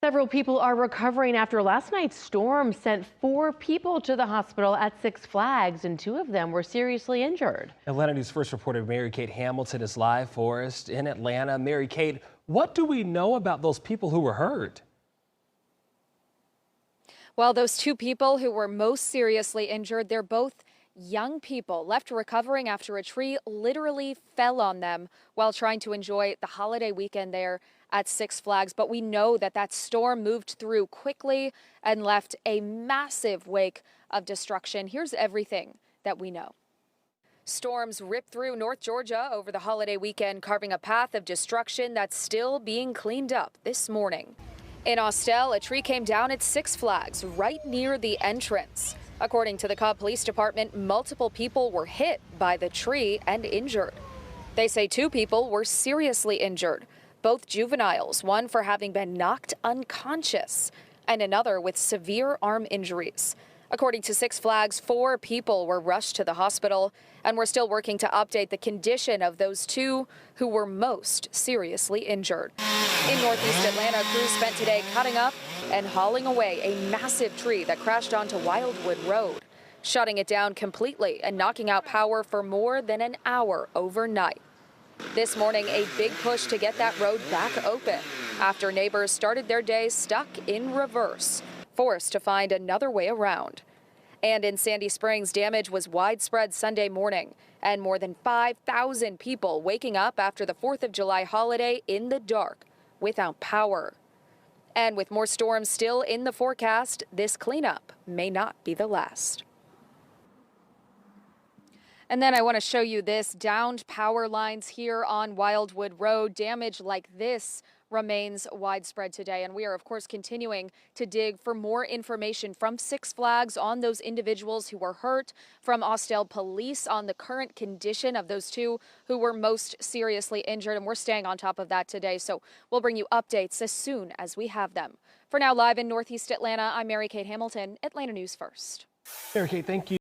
Several people are recovering after last night's storm sent 4 people to the hospital at Six Flags, and 2 of them were seriously injured. Atlanta News First reporter Mary Kate Hamilton is live for us in Atlanta. Mary Kate, what do we know about those people who were hurt? Well, those 2 people who were most seriously injured, they're both young people left recovering after a tree literally fell on them while trying to enjoy the holiday weekend there at Six Flags. But we know that that storm moved through quickly and left a massive wake of destruction. Here's everything that we know. Storms ripped through North Georgia over the holiday weekend, carving a path of destruction that's still being cleaned up this morning. In Austell, a tree came down at Six Flags right near the entrance. According to the Cobb Police Department, multiple people were hit by the tree and injured. They say 2 people were seriously injured, both juveniles, one for having been knocked unconscious and another with severe arm injuries. According to Six Flags, 4 people were rushed to the hospital, and we're still working to update the condition of those 2 who were most seriously injured. In Northeast Atlanta, crews spent today cutting up and hauling away a massive tree that crashed onto Wildwood Road, shutting it down completely and knocking out power for more than an hour overnight. This morning, a big push to get that road back open after neighbors started their day stuck in reverse, forced to find another way around. And in Sandy Springs, damage was widespread Sunday morning, and more than 5,000 people waking up after the 4th of July holiday in the dark without power. And with more storms still in the forecast, this cleanup may not be the last. And then I want to show you this downed power lines here on Wildwood Road. Damage like this remains widespread today. And we are, of course, continuing to dig for more information from Six Flags on those individuals who were hurt, from Austell Police on the current condition of those 2 who were most seriously injured. And we're staying on top of that today. So we'll bring you updates as soon as we have them. For now, live in Northeast Atlanta, I'm Mary Kate Hamilton, Atlanta News First. Mary Kate, thank you.